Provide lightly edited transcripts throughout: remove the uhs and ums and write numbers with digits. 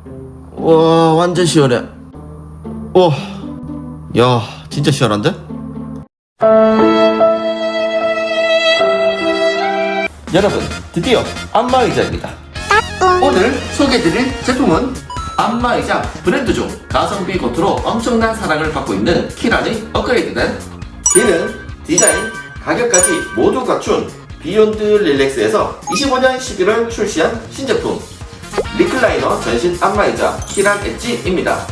와, 완전 시원해. 와, 야, 진짜 시원한데? 여러분, 드디어 안마의자입니다. 오늘 소개해드릴 제품은 안마의자 브랜드 중 가성비 고트로 엄청난 사랑을 받고 있는 키란의 업그레이드된 기능, 디자인, 가격까지 모두 갖춘 비욘드 릴렉스에서 25년 11월 출시한 신제품 리클라이너 전신 안마의자 키란 엣지입니다.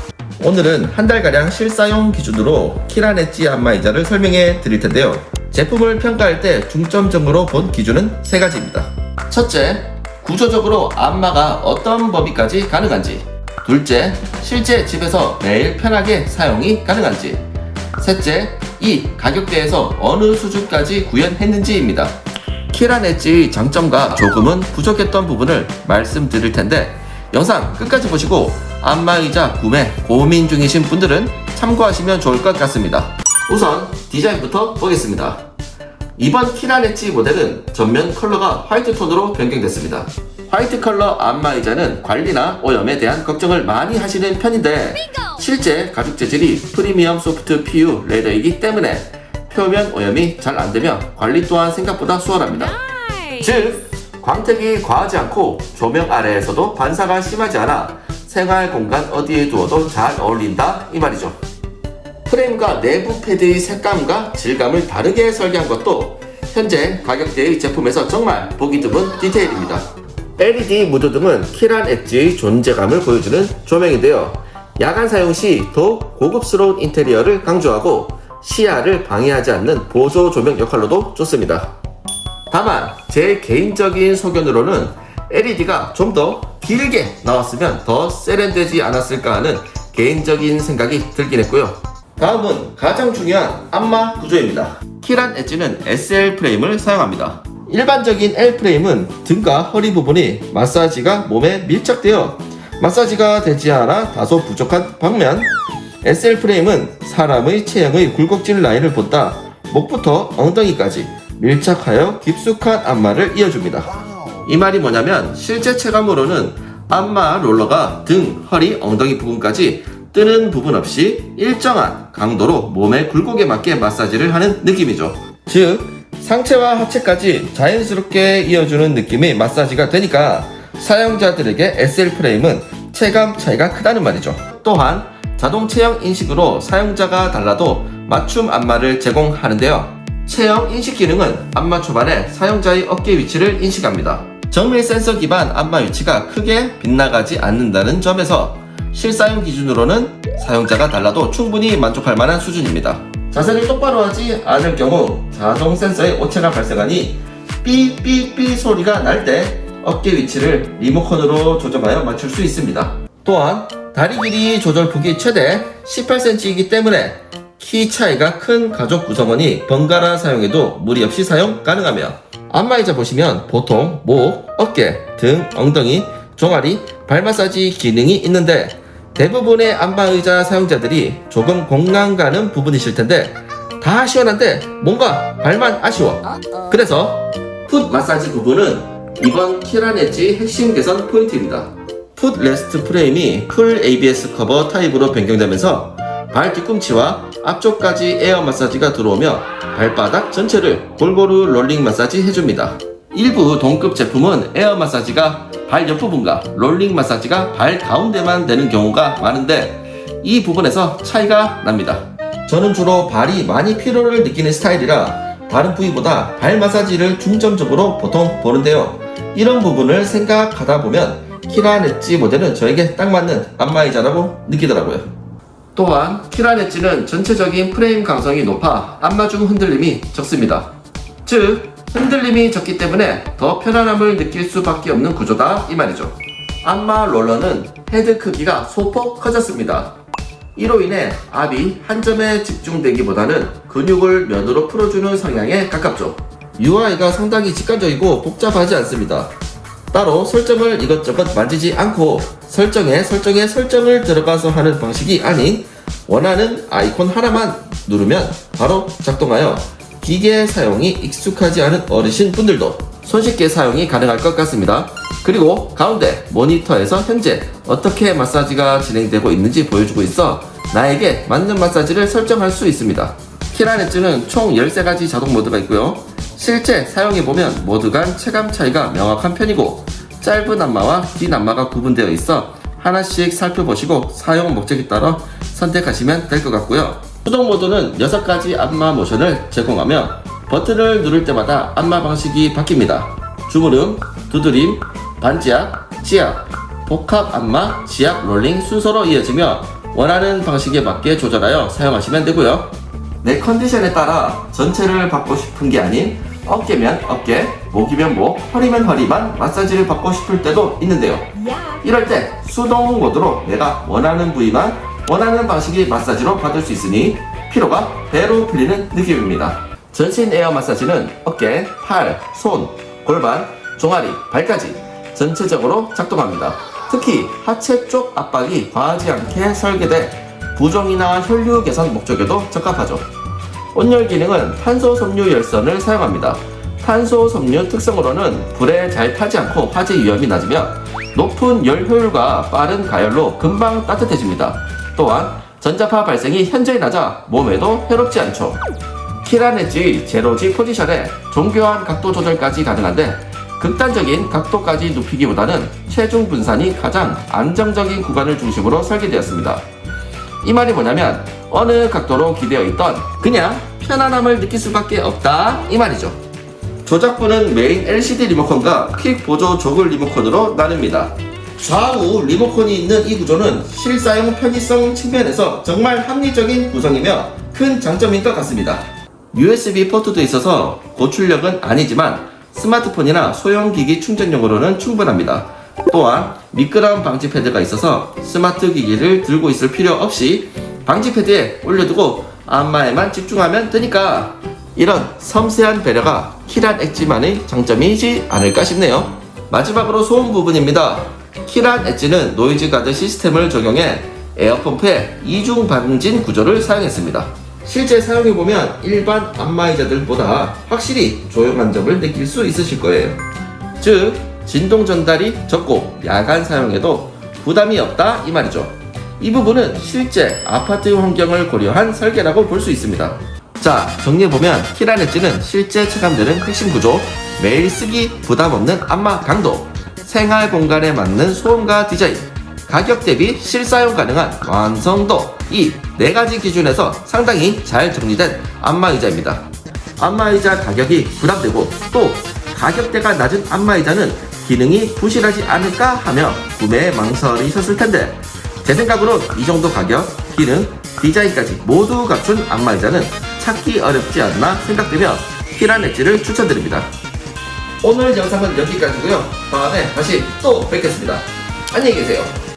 오늘은 한 달가량 실사용 기준으로 키란 엣지 안마의자를 설명해 드릴 텐데요. 제품을 평가할 때 중점적으로 본 기준은 3가지입니다. 첫째, 구조적으로 안마가 어떤 범위까지 가능한지. 둘째, 실제 집에서 매일 편하게 사용이 가능한지. 셋째, 이 가격대에서 어느 수준까지 구현했는지입니다. 키란 엣지의 장점과 조금은 부족했던 부분을 말씀드릴 텐데 영상 끝까지 보시고 안마의자 구매 고민 중이신 분들은 참고하시면 좋을 것 같습니다. 우선 디자인부터 보겠습니다. 이번 키란 엣지 모델은 전면 컬러가 화이트 톤으로 변경됐습니다. 화이트 컬러 안마의자는 관리나 오염에 대한 걱정을 많이 하시는 편인데 실제 가죽 재질이 프리미엄 소프트 PU 레더이기 때문에 표면 오염이 잘 안되며 관리 또한 생각보다 수월합니다. 즉, 광택이 과하지 않고 조명 아래에서도 반사가 심하지 않아 생활 공간 어디에 두어도 잘 어울린다 이 말이죠. 프레임과 내부 패드의 색감과 질감을 다르게 설계한 것도 현재 가격대의 제품에서 정말 보기 드문 디테일입니다. LED 무드등은 키란 엣지의 존재감을 보여주는 조명인데요. 야간 사용 시 더욱 고급스러운 인테리어를 강조하고 시야를 방해하지 않는 보조 조명 역할로도 좋습니다. 다만 제 개인적인 소견으로는 LED가 좀 더 길게 나왔으면 더 세련되지 않았을까 하는 개인적인 생각이 들긴 했고요. 다음은 가장 중요한 안마 구조입니다. 키란 엣지는 SL 프레임을 사용합니다. 일반적인 L 프레임은 등과 허리 부분이 마사지가 몸에 밀착되어 마사지가 되지 않아 다소 부족한 반면 SL 프레임은 사람의 체형의 굴곡진 라인을 본다 목부터 엉덩이까지 밀착하여 깊숙한 안마를 이어줍니다. 이 말이 뭐냐면 실제 체감으로는 안마 롤러가 등, 허리, 엉덩이 부분까지 뜨는 부분 없이 일정한 강도로 몸의 굴곡에 맞게 마사지를 하는 느낌이죠. 즉, 상체와 하체까지 자연스럽게 이어주는 느낌의 마사지가 되니까 사용자들에게 SL 프레임은 체감 차이가 크다는 말이죠. 또한 자동 체형 인식으로 사용자가 달라도 맞춤 안마를 제공하는데요. 체형 인식 기능은 안마 초반에 사용자의 어깨 위치를 인식합니다. 정밀 센서 기반 안마 위치가 크게 빗나가지 않는다는 점에서 실사용 기준으로는 사용자가 달라도 충분히 만족할 만한 수준입니다. 자세를 똑바로 하지 않을 경우 자동 센서에 오차가 발생하니 삐삐삐 소리가 날 때 어깨 위치를 리모컨으로 조정하여 맞출 수 있습니다. 또한 다리 길이 조절폭이 최대 18cm이기 때문에 키 차이가 큰 가족 구성원이 번갈아 사용해도 무리 없이 사용 가능하며 안마의자 보시면 보통 목, 어깨, 등, 엉덩이, 종아리, 발 마사지 기능이 있는데 대부분의 안마의자 사용자들이 조금 공감 가는 부분이실 텐데 다 시원한데 뭔가 발만 아쉬워. 그래서 풋 마사지 부분은 이번 키란 엣지 핵심 개선 포인트입니다. 풋 레스트 프레임이 풀 ABS 커버 타입으로 변경되면서 발 뒤꿈치와 앞쪽까지 에어 마사지가 들어오며 발바닥 전체를 골고루 롤링 마사지 해줍니다. 일부 동급 제품은 에어 마사지가 발 옆부분과 롤링 마사지가 발 가운데만 되는 경우가 많은데 이 부분에서 차이가 납니다. 저는 주로 발이 많이 피로를 느끼는 스타일이라 다른 부위보다 발 마사지를 중점적으로 보통 보는데요. 이런 부분을 생각하다 보면 키란 엣지 모델은 저에게 딱 맞는 안마의자라고 느끼더라고요. 또한 키란 엣지는 전체적인 프레임 강성이 높아 안마 중 흔들림이 적습니다. 즉, 흔들림이 적기 때문에 더 편안함을 느낄 수밖에 없는 구조다 이 말이죠. 안마 롤러는 헤드 크기가 소폭 커졌습니다. 이로 인해 압이 한 점에 집중되기보다는 근육을 면으로 풀어주는 성향에 가깝죠. UI가 상당히 직관적이고 복잡하지 않습니다. 따로 설정을 이것저것 만지지 않고 설정을 들어가서 하는 방식이 아닌 원하는 아이콘 하나만 누르면 바로 작동하여 기계 사용이 익숙하지 않은 어르신 분들도 손쉽게 사용이 가능할 것 같습니다. 그리고 가운데 모니터에서 현재 어떻게 마사지가 진행되고 있는지 보여주고 있어 나에게 맞는 마사지를 설정할 수 있습니다. 키란 엣지는 총 13가지 자동 모드가 있고요. 실제 사용해보면 모드 간 체감 차이가 명확한 편이고 짧은 안마와 긴 안마가 구분되어 있어 하나씩 살펴보시고 사용 목적에 따라 선택하시면 될 것 같고요. 수동 모드는 6가지 안마 모션을 제공하며 버튼을 누를 때마다 안마 방식이 바뀝니다. 주무름, 두드림, 반지압, 지압, 복합 안마, 지압, 롤링 순서로 이어지며 원하는 방식에 맞게 조절하여 사용하시면 되고요. 내 컨디션에 따라 전체를 받고 싶은 게 아닌 어깨면 어깨, 목이면 목, 허리면 허리만 마사지를 받고 싶을 때도 있는데요. 이럴 때 수동 모드로 내가 원하는 부위만 원하는 방식의 마사지로 받을 수 있으니 피로가 배로 풀리는 느낌입니다. 전신 에어 마사지는 어깨, 팔, 손, 골반, 종아리, 발까지 전체적으로 작동합니다. 특히 하체 쪽 압박이 과하지 않게 설계돼 부종이나 혈류 개선 목적에도 적합하죠. 온열 기능은 탄소 섬유 열선을 사용합니다. 탄소 섬유 특성으로는 불에 잘 타지 않고 화재 위험이 낮으며 높은 열 효율과 빠른 가열로 금방 따뜻해집니다. 또한 전자파 발생이 현저히 낮아 몸에도 해롭지 않죠. 키란 엣지 제로지 포지션에 정교한 각도 조절까지 가능한데 극단적인 각도까지 눕히기보다는 체중 분산이 가장 안정적인 구간을 중심으로 설계되었습니다. 이 말이 뭐냐면 어느 각도로 기대어 있던 그냥 편안함을 느낄 수밖에 없다 이 말이죠. 조작부는 메인 LCD 리모컨과 퀵 보조 조글 리모컨으로 나뉩니다. 좌우 리모컨이 있는 이 구조는 실사용 편의성 측면에서 정말 합리적인 구성이며 큰 장점인 것 같습니다. USB 포트도 있어서 고출력은 아니지만 스마트폰이나 소형기기 충전용으로는 충분합니다. 또한 미끄럼 방지 패드가 있어서 스마트 기기를 들고 있을 필요 없이 방지 패드에 올려두고 안마에만 집중하면 되니까 이런 섬세한 배려가 키란 엣지만의 장점이지 않을까 싶네요. 마지막으로 소음 부분입니다. 키란 엣지는 노이즈 가드 시스템을 적용해 에어펌프에 이중 방진 구조를 사용했습니다. 실제 사용해보면 일반 안마의자들보다 확실히 조용한 점을 느낄 수 있으실 거예요. 즉 진동 전달이 적고 야간 사용에도 부담이 없다 이 말이죠. 이 부분은 실제 아파트 환경을 고려한 설계라고 볼 수 있습니다. 자, 정리해보면 키란 엣지는 실제 체감되는 핵심 구조, 매일 쓰기 부담 없는 안마 강도, 생활 공간에 맞는 소음과 디자인, 가격 대비 실사용 가능한 완성도, 이 4가지 기준에서 상당히 잘 정리된 안마의자입니다. 안마의자 가격이 부담되고 또 가격대가 낮은 안마의자는 기능이 부실하지 않을까 하며 구매에 망설이셨을 텐데 제 생각으로 이 정도 가격, 기능, 디자인까지 모두 갖춘 안마의자는 찾기 어렵지 않나 생각되며 키란 엣지를 추천드립니다. 오늘 영상은 여기까지고요. 다음에 다시 또 뵙겠습니다. 안녕히 계세요.